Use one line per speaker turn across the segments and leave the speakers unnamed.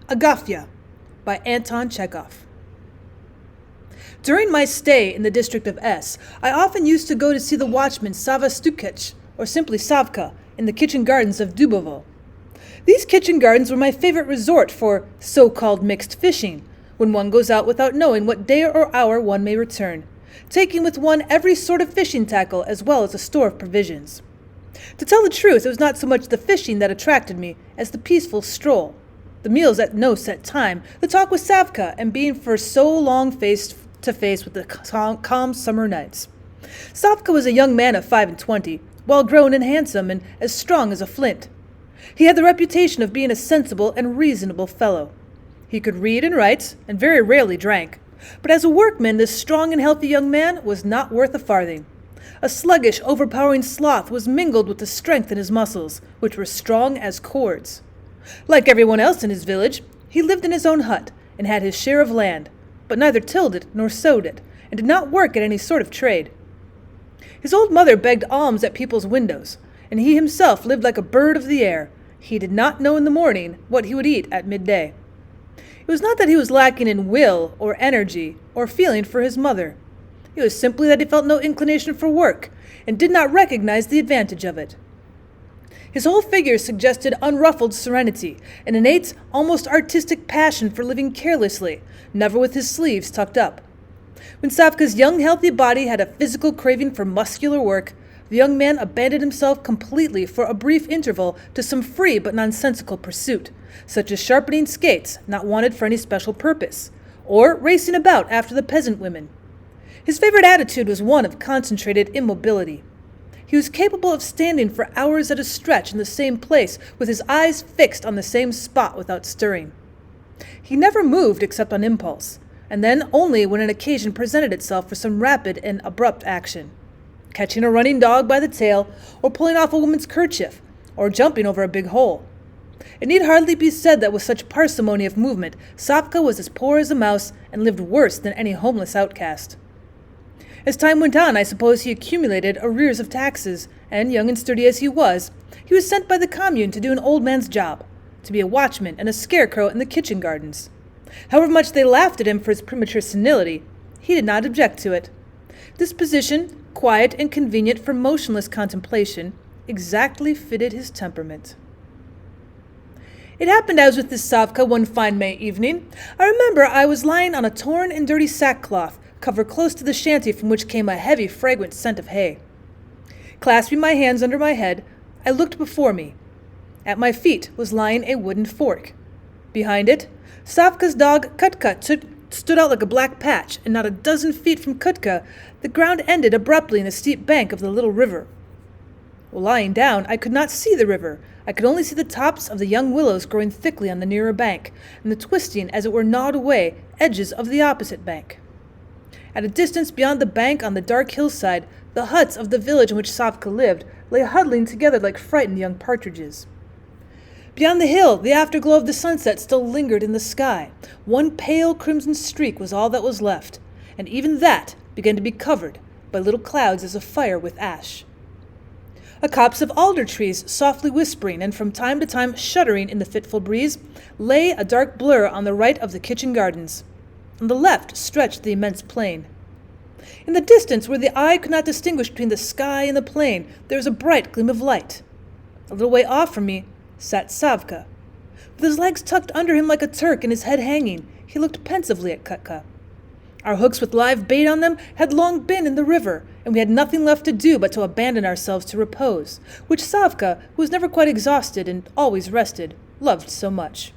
Agafya by Anton Chekhov. During my stay in the district of S, I often used to go to see the watchman Savvka, or simply Savvka, in the kitchen gardens of Dubovo. These kitchen gardens were my favorite resort for so-called mixed fishing, when one goes out without knowing what day or hour one may return, taking with one every sort of fishing tackle as well as a store of provisions. To tell the truth, it was not so much the fishing that attracted me as the peaceful stroll, the meals at no set time, the talk with Savvka, and being for so long face to face with the calm summer nights. Savvka was a young man of 25, well-grown and handsome, and as strong as a flint. He had the reputation of being a sensible and reasonable fellow. He could read and write, and very rarely drank. But as a workman, this strong and healthy young man was not worth a farthing. A sluggish, overpowering sloth was mingled with the strength in his muscles, which were strong as cords. Like everyone else in his village, he lived in his own hut, and had his share of land, but neither tilled it nor sowed it, and did not work at any sort of trade. His old mother begged alms at people's windows, and he himself lived like a bird of the air. He did not know in the morning what he would eat at midday. It was not that he was lacking in will or energy or feeling for his mother. It was simply that he felt no inclination for work, and did not recognize the advantage of it. His whole figure suggested unruffled serenity, an innate, almost artistic passion for living carelessly, never with his sleeves tucked up. When Savka's young, healthy body had a physical craving for muscular work, the young man abandoned himself completely for a brief interval to some free but nonsensical pursuit, such as sharpening skates not wanted for any special purpose, or racing about after the peasant women. His favorite attitude was one of concentrated immobility. He was capable of standing for hours at a stretch in the same place with his eyes fixed on the same spot without stirring. He never moved except on impulse, and then only when an occasion presented itself for some rapid and abrupt action. Catching a running dog by the tail, or pulling off a woman's kerchief, or jumping over a big hole. It need hardly be said that with such parsimony of movement, Savvka was as poor as a mouse and lived worse than any homeless outcast. As time went on, I suppose he accumulated arrears of taxes, and, young and sturdy as he was sent by the commune to do an old man's job, to be a watchman and a scarecrow in the kitchen gardens. However much they laughed at him for his premature senility, he did not object to it. This position, quiet and convenient for motionless contemplation, exactly fitted his temperament. It happened as with this Savvka one fine May evening. I remember I was lying on a torn and dirty sackcloth, covered close to the shanty from which came a heavy, fragrant scent of hay. Clasping my hands under my head, I looked before me. At my feet was lying a wooden fork. Behind it, Savvka's dog Kutka stood out like a black patch, and not a dozen feet from Kutka, the ground ended abruptly in the steep bank of the little river. While lying down, I could not see the river. I could only see the tops of the young willows growing thickly on the nearer bank, and the twisting, as it were gnawed away, edges of the opposite bank. At a distance beyond the bank on the dark hillside, the huts of the village in which Savvka lived lay huddling together like frightened young partridges. Beyond the hill, the afterglow of the sunset still lingered in the sky. One pale crimson streak was all that was left, and even that began to be covered by little clouds as of fire with ash. A copse of alder trees, softly whispering and from time to time shuddering in the fitful breeze, lay a dark blur on the right of the kitchen gardens. On the left stretched the immense plain. In the distance, where the eye could not distinguish between the sky and the plain, there was a bright gleam of light. A little way off from me sat Savvka. With his legs tucked under him like a Turk and his head hanging, he looked pensively at Kutka. Our hooks with live bait on them had long been in the river, and we had nothing left to do but to abandon ourselves to repose, which Savvka, who was never quite exhausted and always rested, loved so much.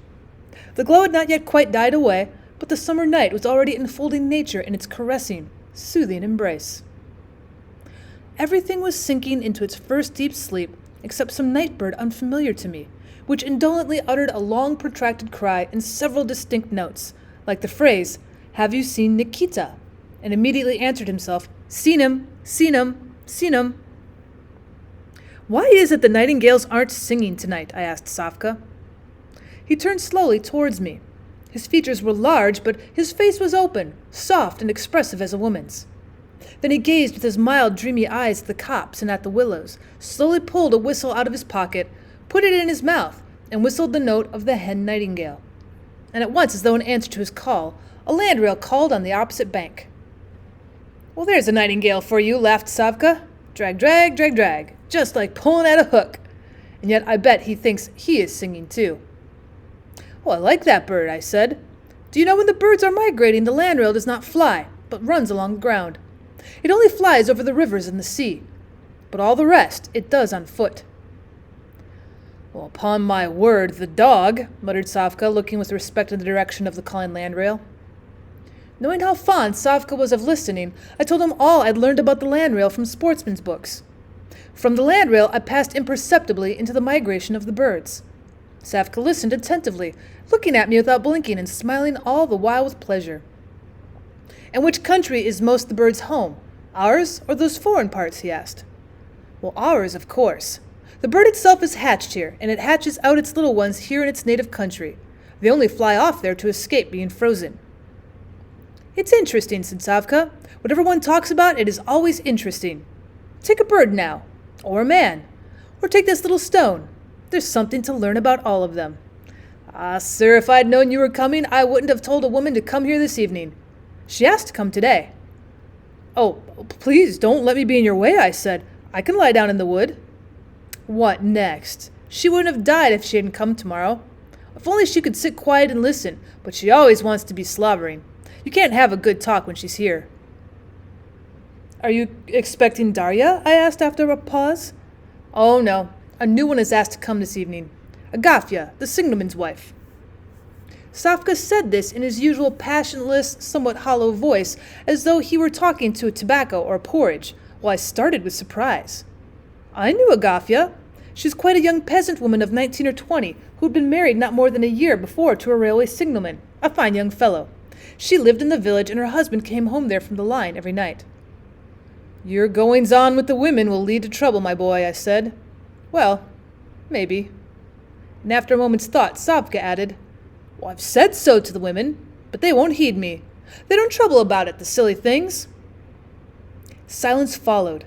The glow had not yet quite died away, but the summer night was already enfolding nature in its caressing, soothing embrace. Everything was sinking into its first deep sleep, except some night bird unfamiliar to me, which indolently uttered a long protracted cry in several distinct notes, like the phrase, "Have you seen Nikita?" and immediately answered himself, "Seen him, seen him, seen him." "Why is it the nightingales aren't singing tonight?" I asked Savvka. He turned slowly towards me. His features were large, but his face was open, soft and expressive as a woman's. Then he gazed with his mild, dreamy eyes at the copse and at the willows, slowly pulled a whistle out of his pocket, put it in his mouth, and whistled the note of the hen nightingale. and at once, as though in answer to his call, a landrail called on the opposite bank. "Well, there's a nightingale for you," laughed Savvka. "Drag, drag, drag, drag, just like pulling at a hook. And yet I bet he thinks he is singing too." "Well, I like that bird," I said. "Do you know when the birds are migrating, the landrail does not fly, but runs along the ground. It only flies over the rivers and the sea, but all the rest it does on foot." "Well, upon my word, the dog," muttered Savvka, looking with respect in the direction of the calling landrail. Knowing how fond Savvka was of listening, I told him all I'd learned about the landrail from sportsmen's books. From the landrail I passed imperceptibly into the migration of the birds. Savvka listened attentively, looking at me without blinking and smiling all the while with pleasure. "And which country is most the birds' home, ours or those foreign parts?" he asked. "Well, ours, of course. The bird itself is hatched here, and it hatches out its little ones here in its native country. They only fly off there to escape being frozen." "It's interesting," said Savvka. "Whatever one talks about, it is always interesting. Take a bird now, or a man, or take this little stone. There's something to learn about all of them. Ah, sir, if I'd known you were coming, I wouldn't have told a woman to come here this evening. She asked to come today." "Oh, please don't let me be in your way," I said. "I can lie down in the wood." "What next? She wouldn't have died if she hadn't come tomorrow. If only she could sit quiet and listen, but she always wants to be slobbering. You can't have a good talk when she's here." "Are you expecting Darya?" I asked after a pause. "Oh, no. A new one is asked to come this evening. Agafya, the signalman's wife." Savvka said this in his usual passionless, somewhat hollow voice, as though he were talking to a tobacco or a porridge, while I started with surprise. I knew Agafya. She was quite a young peasant woman of 19 or 20, who had been married not more than a year before to a railway signalman, a fine young fellow. She lived in the village, and her husband came home there from the line every night. "Your goings-on with the women will lead to trouble, my boy," I said. "Well, maybe." And after a moment's thought, Savvka added, "Well, I've said so to the women, but they won't heed me. They don't trouble about it, the silly things." Silence followed.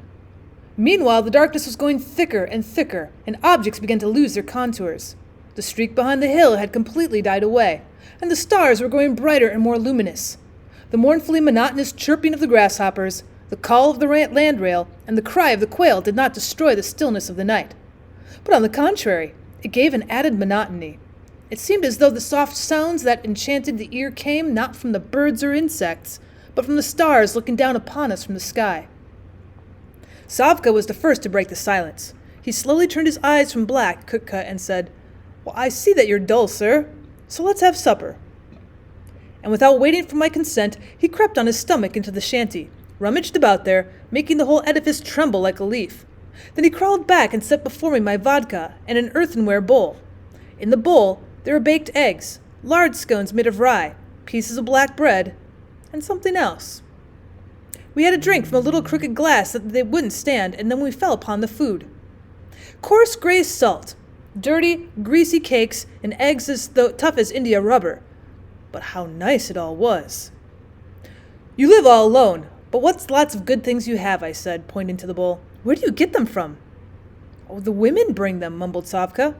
Meanwhile, the darkness was going thicker and thicker, and objects began to lose their contours. The streak behind the hill had completely died away, and the stars were growing brighter and more luminous. The mournfully monotonous chirping of the grasshoppers, the call of the landrail, and the cry of the quail did not destroy the stillness of the night. But on the contrary, it gave an added monotony. It seemed as though the soft sounds that enchanted the ear came not from the birds or insects, but from the stars looking down upon us from the sky. Savvka was the first to break the silence. He slowly turned his eyes from black Kutka and said, "Well, I see that you're dull, sir, so let's have supper." And without waiting for my consent, he crept on his stomach into the shanty, rummaged about there, making the whole edifice tremble like a leaf. Then he crawled back and set before me my vodka and an earthenware bowl. In the bowl there were baked eggs, lard scones made of rye, pieces of black bread, and something else. We had a drink from a little crooked glass that they wouldn't stand, and then we fell upon the food. Coarse gray salt, dirty, greasy cakes, and eggs as tough as India rubber. But how nice it all was. "You live all alone, but what's lots of good things you have," I said, pointing to the bowl. "Where do you get them from?" "Oh, the women bring them," mumbled Savvka.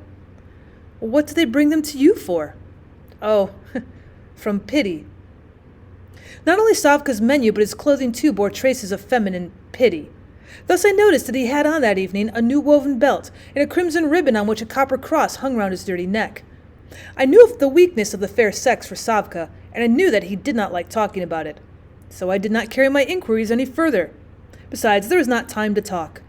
"Well, what do they bring them to you for?" "Oh, from pity." Not only Savka's menu, but his clothing too bore traces of feminine pity. Thus I noticed that he had on that evening a new woven belt, and a crimson ribbon on which a copper cross hung round his dirty neck. I knew of the weakness of the fair sex for Savvka, and I knew that he did not like talking about it. So I did not carry my inquiries any further. Besides, there was not time to talk.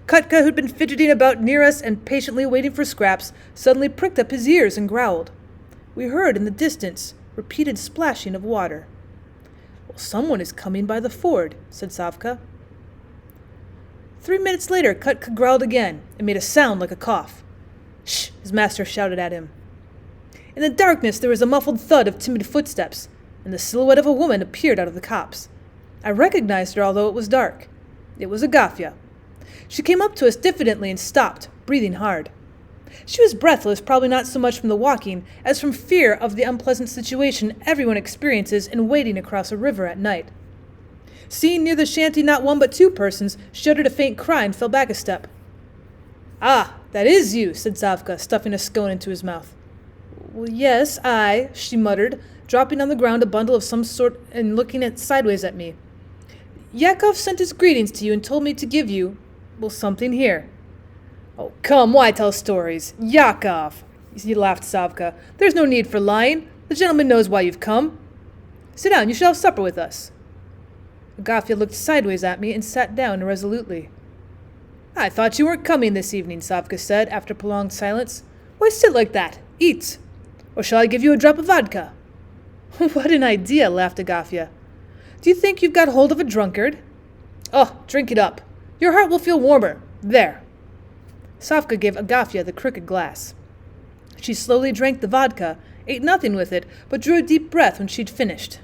Kutka, who had been fidgeting about near us and patiently waiting for scraps, suddenly pricked up his ears and growled. We heard in the distance repeated splashing of water. "Well, someone is coming by the ford," said Savvka. 3 minutes later, Kutka growled again and made a sound like a cough. "Shh!" his master shouted at him. In the darkness there was a muffled thud of timid footsteps, and the silhouette of a woman appeared out of the copse. I recognized her, although it was dark. It was Agaffia. She came up to us diffidently and stopped, breathing hard. She was breathless, probably not so much from the walking as from fear of the unpleasant situation everyone experiences in wading across a river at night. Seeing near the shanty not one but 2 persons, she uttered a faint cry and fell back a step. "Ah, that is you," said Savvka, stuffing a scone into his mouth. Well, yes, she muttered, dropping on the ground a bundle of some sort and looking sideways at me. Yakov sent his greetings to you and told me to give you, something here. Oh, come, why tell stories? Yakov, laughed Savvka. There's no need for lying. The gentleman knows why you've come. Sit down, you shall have supper with us. Agafya looked sideways at me and sat down irresolutely. I thought you weren't coming this evening, Savvka said after prolonged silence. Why sit like that? Eat. Or shall I give you a drop of vodka? What an idea, laughed Agafya. Do you think you've got hold of a drunkard? Oh, drink it up. Your heart will feel warmer. There. Savvka gave Agafya the crooked glass. She slowly drank the vodka, ate nothing with it, but drew a deep breath when she'd finished.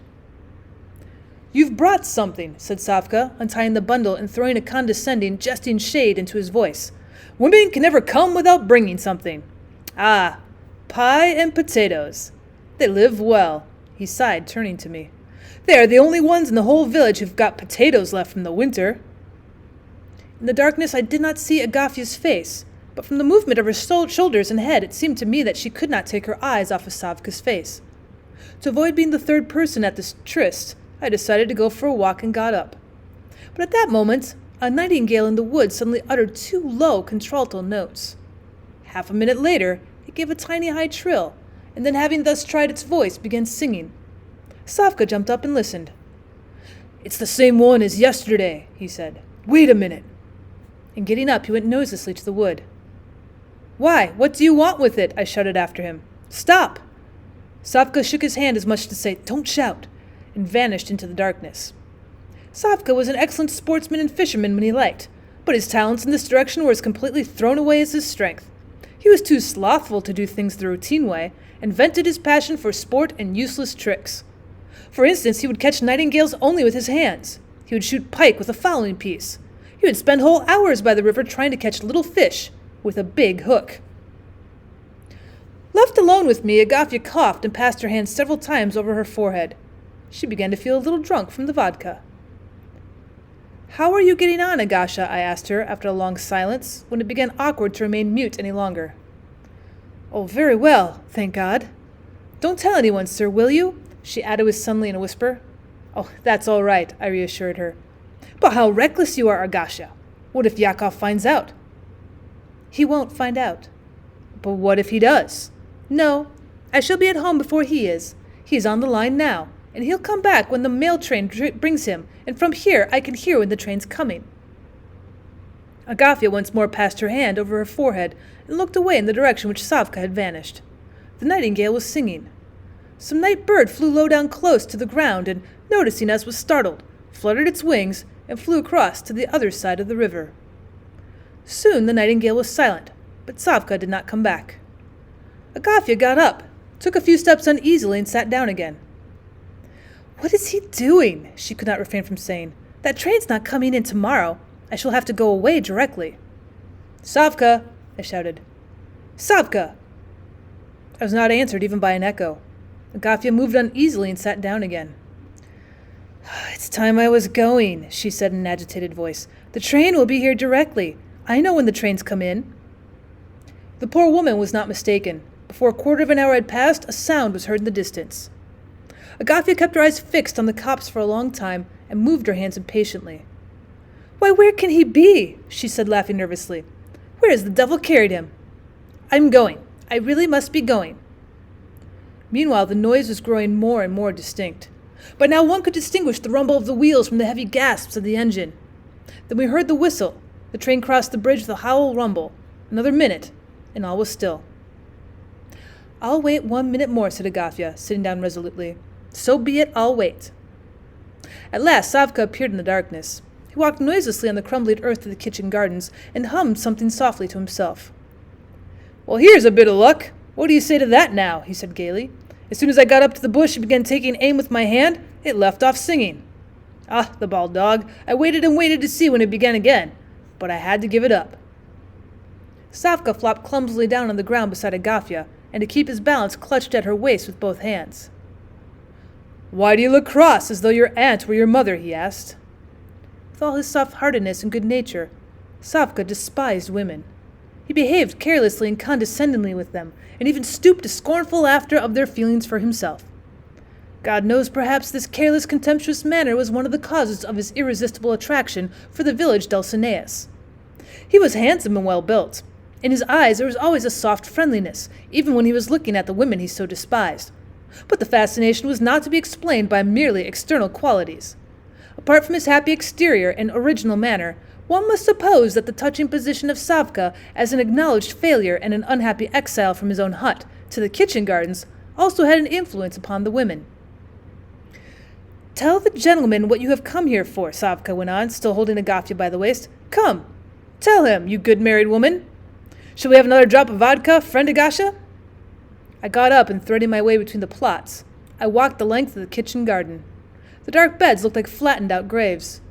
You've brought something, said Savvka, untying the bundle and throwing a condescending, jesting shade into his voice. Women can never come without bringing something. Ah, pie and potatoes. They live well, he sighed, turning to me. They are the only ones in the whole village who've got potatoes left from the winter. In the darkness I did not see Agafya's face, but from the movement of her shoulders and head it seemed to me that she could not take her eyes off of Savvka's face. To avoid being the third person at this tryst, I decided to go for a walk and got up. But at that moment, a nightingale in the woods suddenly uttered two low contralto notes. Half a minute later, it gave a tiny high trill, and then having thus tried its voice, began singing. Savvka jumped up and listened. It's the same one as yesterday, he said. Wait a minute. And getting up, he went noiselessly to the wood. Why, what do you want with it? I shouted after him. Stop! Savvka shook his hand as much as to say, don't shout, and vanished into the darkness. Savvka was an excellent sportsman and fisherman when he liked, but his talents in this direction were as completely thrown away as his strength. He was too slothful to do things the routine way, and vented his passion for sport and useless tricks. For instance, he would catch nightingales only with his hands. He would shoot pike with a fowling piece. He would spend whole hours by the river trying to catch little fish with a big hook. Left alone with me, Agafya coughed and passed her hand several times over her forehead. She began to feel a little drunk from the vodka. How are you getting on, Agafya? I asked her after a long silence, when it began awkward to remain mute any longer. Oh, very well, thank God. Don't tell anyone, sir, will you? She added with suddenly in a whisper. Oh, that's all right, I reassured her. But how reckless you are, Agafya. What if Yakov finds out? He won't find out. But what if he does? No, I shall be at home before he is. He's on the line now, and he'll come back when the mail train brings him, and from here I can hear when the train's coming. Agafya once more passed her hand over her forehead and looked away in the direction which Savvka had vanished. The nightingale was singing. Some night bird flew low down close to the ground and, noticing us, was startled, fluttered its wings, and flew across to the other side of the river. Soon the nightingale was silent, but Savvka did not come back. Agafya got up, took a few steps uneasily, and sat down again. What is he doing? She could not refrain from saying. That train's not coming in tomorrow. I shall have to go away directly. Savvka, I shouted. Savvka! I was not answered even by an echo. Agafya moved uneasily and sat down again. It's time I was going, she said in an agitated voice. The train will be here directly. I know when the trains come in. The poor woman was not mistaken. Before a quarter of an hour had passed, a sound was heard in the distance. Agafya kept her eyes fixed on the copse for a long time and moved her hands impatiently. Why, where can he be? She said, laughing nervously. Where has the devil carried him? I'm going. I really must be going. Meanwhile, the noise was growing more and more distinct. By now one could distinguish the rumble of the wheels from the heavy gasps of the engine. Then we heard the whistle. The train crossed the bridge with a howl rumble. Another minute, and all was still. I'll wait 1 minute more, said Agafya, sitting down resolutely. So be it, I'll wait. At last Savvka appeared in the darkness. He walked noiselessly on the crumbly earth of the kitchen gardens and hummed something softly to himself. Well, here's a bit of luck. What do you say to that now? He said gaily. As soon as I got up to the bush and began taking aim with my hand, it left off singing. Ah, the bald dog. I waited and waited to see when it began again, but I had to give it up. Savvka flopped clumsily down on the ground beside Agafya, and to keep his balance clutched at her waist with both hands. Why do you look cross, as though your aunt were your mother? He asked. With all his soft-heartedness and good nature, Savvka despised women. He behaved carelessly and condescendingly with them, and even stooped to scornful laughter of their feelings for himself. God knows perhaps this careless, contemptuous manner was one of the causes of his irresistible attraction for the village Dulcineas. He was handsome and well built. In his eyes there was always a soft friendliness, even when he was looking at the women he so despised. But the fascination was not to be explained by merely external qualities. Apart from his happy exterior and original manner, one must suppose that the touching position of Savvka as an acknowledged failure and an unhappy exile from his own hut to the kitchen gardens also had an influence upon the women. "Tell the gentleman what you have come here for," Savvka went on, still holding Agafya by the waist. "Come, tell him, you good married woman. Shall we have another drop of vodka, friend Agafya?" I got up and threading my way between the plots, I walked the length of the kitchen garden. The dark beds looked like flattened-out graves.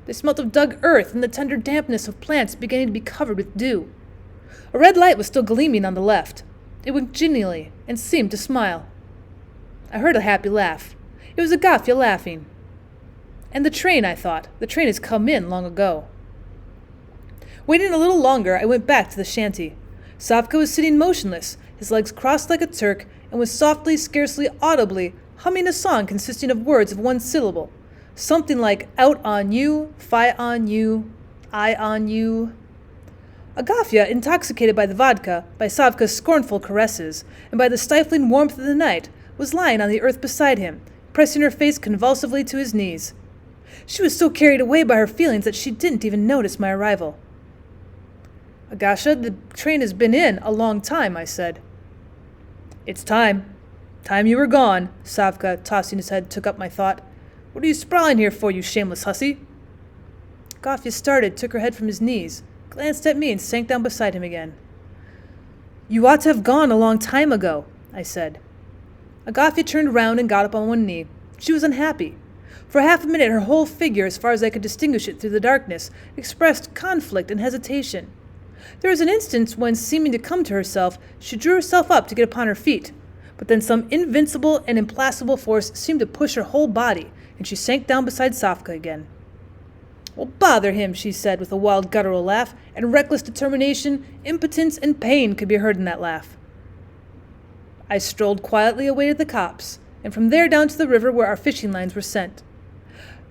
They smelt of dug earth and the tender dampness of plants beginning to be covered with dew. A red light was still gleaming on the left. It winked genially and seemed to smile. I heard a happy laugh. It was Agaffia laughing. And the train, I thought. The train has come in long ago. Waiting a little longer, I went back to the shanty. Savvka was sitting motionless, his legs crossed like a Turk, and was softly, scarcely audibly, humming a song consisting of words of one syllable. Something like out on you, fi on you, I on you. Agafya, intoxicated by the vodka, by Savvka's scornful caresses, and by the stifling warmth of the night, was lying on the earth beside him, pressing her face convulsively to his knees. She was so carried away by her feelings that she didn't even notice my arrival. "Agafya, the train has been in a long time," I said. "It's time. Time you were gone," Savvka, tossing his head, took up my thought. "What are you sprawling here for, you shameless hussy?" Agafya started, took her head from his knees, glanced at me, and sank down beside him again. "You ought to have gone a long time ago," I said. Agafya turned round and got up on one knee. She was unhappy. For half a minute her whole figure, as far as I could distinguish it through the darkness, expressed conflict and hesitation. There was an instant when, seeming to come to herself, she drew herself up to get upon her feet, but then some invincible and implacable force seemed to push her whole body, and she sank down beside Savvka again. "Well, bother him," she said with a wild guttural laugh, and reckless determination, impotence, and pain could be heard in that laugh. I strolled quietly away to the copse, and from there down to the river where our fishing lines were sent.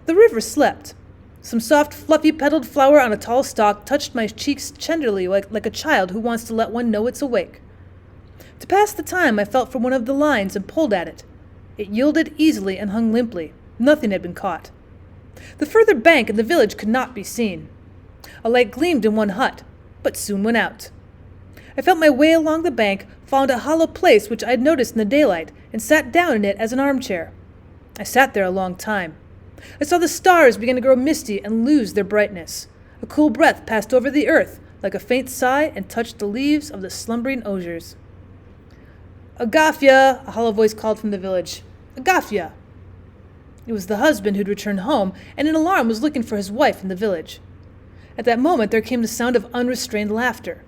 The river slept. Some soft, fluffy petaled flower on a tall stalk touched my cheeks tenderly like a child who wants to let one know it's awake. To pass the time, I felt for one of the lines and pulled at it. It yielded easily and hung limply. Nothing had been caught. The further bank and the village could not be seen. A light gleamed in one hut, but soon went out. I felt my way along the bank, found a hollow place which I had noticed in the daylight, and sat down in it as an armchair. I sat there a long time. I saw the stars begin to grow misty and lose their brightness. A cool breath passed over the earth like a faint sigh and touched the leaves of the slumbering osiers. "Agafya!" a hollow voice called from the village. "Agafya!" It was the husband who'd returned home and in alarm was looking for his wife in the village. At that moment there came the sound of unrestrained laughter.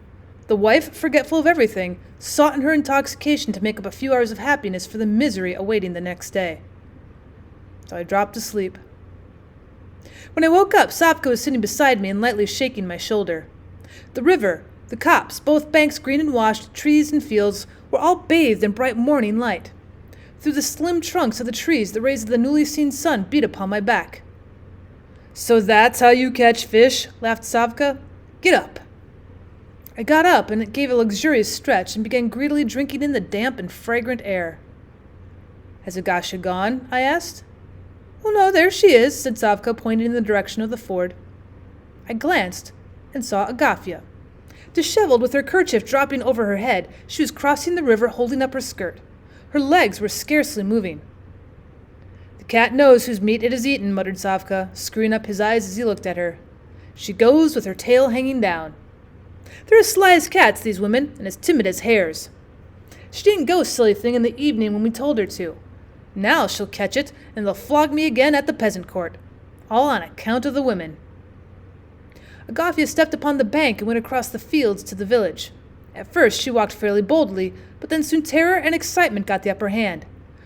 The wife, forgetful of everything, sought in her intoxication to make up a few hours of happiness for the misery awaiting the next day. So I dropped asleep. When I woke up, Savvka was sitting beside me and lightly shaking my shoulder. The river, the copse, both banks green and washed, trees and fields, were all bathed in bright morning light. Through the slim trunks of the trees, the rays of the newly seen sun beat upon my back. "So that's how you catch fish?" laughed Savvka. "Get up." I got up and gave a luxurious stretch and began greedily drinking in the damp and fragrant air. "Has Agafya gone?" I asked. "Oh, no, there she is," said Savvka, pointing in the direction of the ford. I glanced and saw Agafya. Disheveled, with her kerchief dropping over her head, she was crossing the river holding up her skirt. Her legs were scarcely moving. "The cat knows whose meat it has eaten," muttered Savvka, screwing up his eyes as he looked at her. "She goes with her tail hanging down. They're as sly as cats, these women, and as timid as hares. She didn't go, silly thing, in the evening when we told her to. Now she'll catch it, and they'll flog me again at the peasant court. All on account of the women." Agafya stepped upon the bank and went across the fields to the village. At first she walked fairly boldly, but then soon terror and excitement got the upper hand.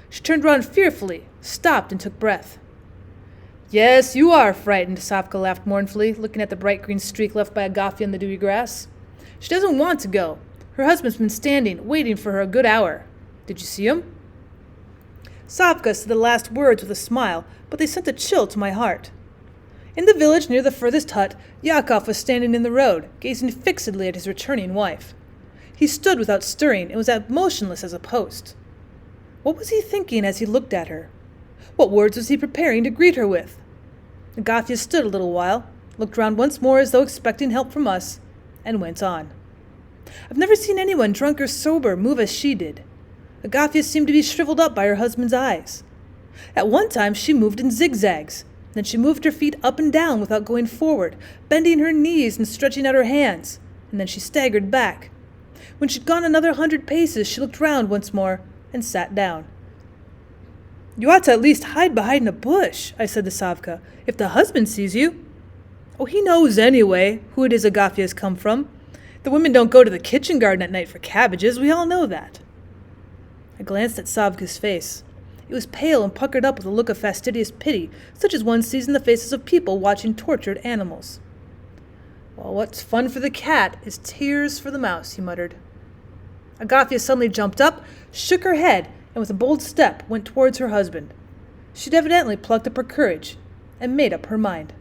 She turned round fearfully, stopped, and took breath. "Yes, you are frightened," Savvka laughed mournfully, looking at the bright green streak left by Agafya in the dewy grass. She doesn't want to go. Her husband's been standing, waiting for her a good hour. Did you see him?" Savvka said the last words with a smile, but they sent a chill to my heart. In the village near the furthest hut, Yakov was standing in the road, gazing fixedly at his returning wife. He stood without stirring and was as motionless as a post. What was he thinking as he looked at her? What words was he preparing to greet her with? Agafya stood a little while, looked round once more as though expecting help from us, and went on. I've never seen anyone, drunk or sober, move as she did. Agafya seemed to be shriveled up by her husband's eyes. At one time she moved in zigzags. Then she moved her feet up and down without going forward, bending her knees and stretching out her hands, and then she staggered back. When she'd gone another 100 paces, she looked round once more and sat down. "You ought to at least hide behind a bush," I said to Savvka, "if the husband sees you." "Oh, he knows anyway who it is Agafya has come from. The women don't go to the kitchen garden at night for cabbages, we all know that." I glanced at Savvka's face. It was pale and puckered up with a look of fastidious pity, such as one sees in the faces of people watching tortured animals. "Well, what's fun for the cat is tears for the mouse," he muttered. Agafya suddenly jumped up, shook her head, and with a bold step went towards her husband. She'd evidently plucked up her courage and made up her mind.